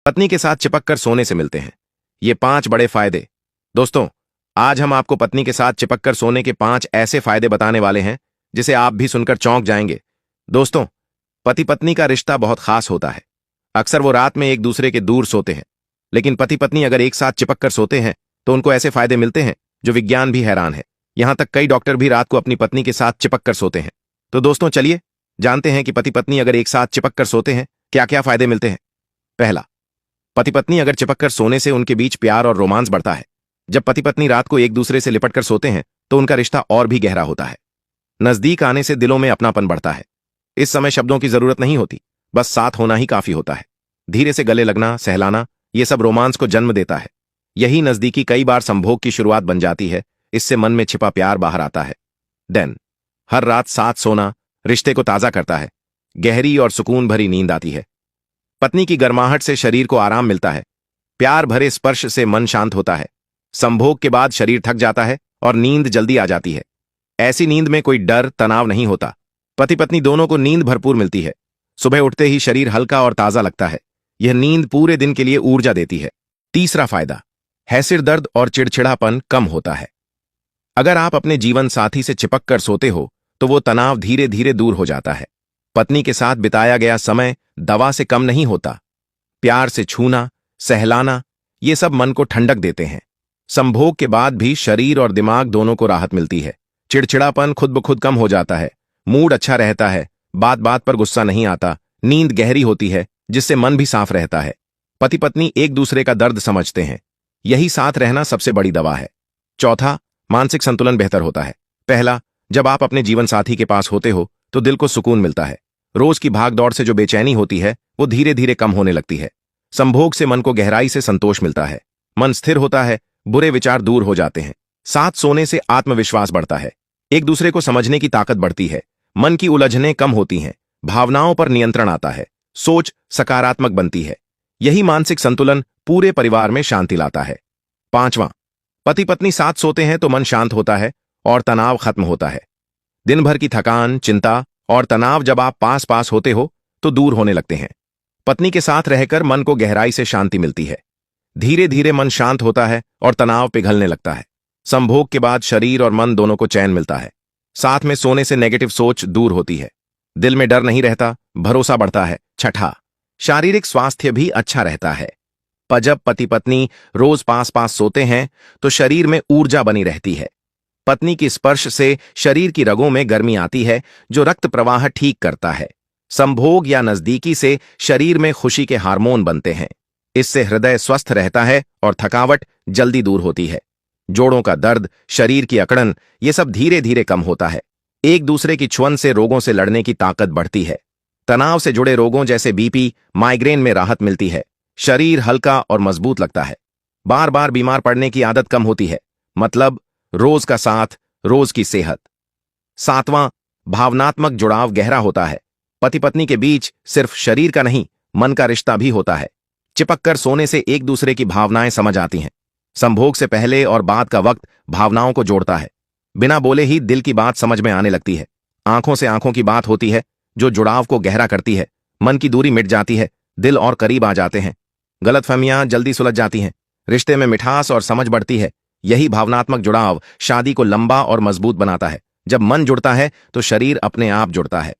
पत्नी के साथ चिपक कर सोने से मिलते हैं ये 5 बड़े फायदे। दोस्तों, आज हम आपको पत्नी के साथ चिपक कर सोने के 5 ऐसे फायदे बताने वाले हैं जिसे आप भी सुनकर चौंक जाएंगे। दोस्तों, पति पत्नी का रिश्ता बहुत खास होता है। अक्सर वो रात में एक दूसरे के दूर सोते हैं, लेकिन पति पत्नी अगर एक साथ चिपक कर सोते हैं तो उनको ऐसे फायदे मिलते हैं जो विज्ञान भी हैरान है। यहां तक कई डॉक्टर भी रात को अपनी पत्नी के साथ चिपक कर सोते हैं। तो दोस्तों, चलिए जानते हैं कि पति पत्नी अगर एक साथ चिपक कर सोते हैं क्या क्या फायदे मिलते हैं। पहला, पति पत्नी अगर चिपक कर सोने से उनके बीच प्यार और रोमांस बढ़ता है। जब पति पत्नी रात को एक दूसरे से लिपट कर सोते हैं तो उनका रिश्ता और भी गहरा होता है। नजदीक आने से दिलों में अपनापन बढ़ता है। इस समय शब्दों की जरूरत नहीं होती, बस साथ होना ही काफी होता है। धीरे से गले लगना, सहलाना, ये सब रोमांस को जन्म देता है। यही नजदीकी कई बार संभोग की शुरुआत बन जाती है। इससे मन में छिपा प्यार बाहर आता है। देन, हर रात साथ सोना रिश्ते को ताजा करता है। गहरी और सुकून भरी नींद आती है। पत्नी की गर्माहट से शरीर को आराम मिलता है। प्यार भरे स्पर्श से मन शांत होता है। संभोग के बाद शरीर थक जाता है और नींद जल्दी आ जाती है। ऐसी नींद में कोई डर, तनाव नहीं होता। पति पत्नी दोनों को नींद भरपूर मिलती है। सुबह उठते ही शरीर हल्का और ताजा लगता है। यह नींद पूरे दिन के लिए ऊर्जा देती है। तीसरा फायदा है सिर दर्द और चिड़चिड़ापन कम होता है। अगर आप अपने जीवन साथी से चिपक कर सोते हो तो वो तनाव धीरे धीरे दूर हो जाता है। पत्नी के साथ बिताया गया समय दवा से कम नहीं होता। प्यार से छूना, सहलाना, ये सब मन को ठंडक देते हैं। संभोग के बाद भी शरीर और दिमाग दोनों को राहत मिलती है। चिड़चिड़ापन खुद ब खुद कम हो जाता है। मूड अच्छा रहता है। बात बात पर गुस्सा नहीं आता। नींद गहरी होती है जिससे मन भी साफ रहता है। पति पत्नी एक दूसरे का दर्द समझते हैं। यही साथ रहना सबसे बड़ी दवा है। चौथा, मानसिक संतुलन बेहतर होता है। पहला, जब आप अपने जीवन साथी के पास होते हो तो दिल को सुकून मिलता है। रोज की भागदौड़ से जो बेचैनी होती है वो धीरे धीरे कम होने लगती है। संभोग से मन को गहराई से संतोष मिलता है। मन स्थिर होता है। बुरे विचार दूर हो जाते हैं। साथ सोने से आत्मविश्वास बढ़ता है। एक दूसरे को समझने की ताकत बढ़ती है। मन की उलझनें कम होती हैं। भावनाओं पर नियंत्रण आता है। सोच सकारात्मक बनती है। यही मानसिक संतुलन पूरे परिवार में शांति लाता है। पांचवां, पति पत्नी साथ सोते हैं तो मन शांत होता है और तनाव खत्म होता है। दिन भर की थकान, चिंता और तनाव जब आप पास पास होते हो तो दूर होने लगते हैं। पत्नी के साथ रहकर मन को गहराई से शांति मिलती है। धीरे धीरे मन शांत होता है और तनाव पिघलने लगता है। संभोग के बाद शरीर और मन दोनों को चैन मिलता है। साथ में सोने से नेगेटिव सोच दूर होती है। दिल में डर नहीं रहता, भरोसा बढ़ता है। छठा, शारीरिक स्वास्थ्य भी अच्छा रहता है। जब पति पत्नी रोज पास पास सोते हैं तो शरीर में ऊर्जा बनी रहती है। पत्नी की स्पर्श से शरीर की रगों में गर्मी आती है जो रक्त प्रवाह ठीक करता है। संभोग या नजदीकी से शरीर में खुशी के हार्मोन बनते हैं। इससे हृदय स्वस्थ रहता है और थकावट जल्दी दूर होती है। जोड़ों का दर्द, शरीर की अकड़न, ये सब धीरे धीरे कम होता है। एक दूसरे की छुअन से रोगों से लड़ने की ताकत बढ़ती है। तनाव से जुड़े रोगों जैसे बीपी, माइग्रेन में राहत मिलती है। शरीर हल्का और मजबूत लगता है। बार बार बीमार पड़ने की आदत कम होती है। मतलब रोज का साथ, रोज की सेहत। सातवां, भावनात्मक जुड़ाव गहरा होता है। पति पत्नी के बीच सिर्फ शरीर का नहीं, मन का रिश्ता भी होता है। चिपक कर सोने से एक दूसरे की भावनाएं समझ आती हैं। संभोग से पहले और बाद का वक्त भावनाओं को जोड़ता है। बिना बोले ही दिल की बात समझ में आने लगती है। आंखों से आंखों की बात होती है जो जुड़ाव को गहरा करती है। मन की दूरी मिट जाती है। दिल और करीब आ जाते हैं। गलतफहमियां जल्दी सुलझ जाती हैं। रिश्ते में मिठास और समझ बढ़ती है। यही भावनात्मक जुड़ाव शादी को लंबा और मजबूत बनाता है। जब मन जुड़ता है तो शरीर अपने आप जुड़ता है।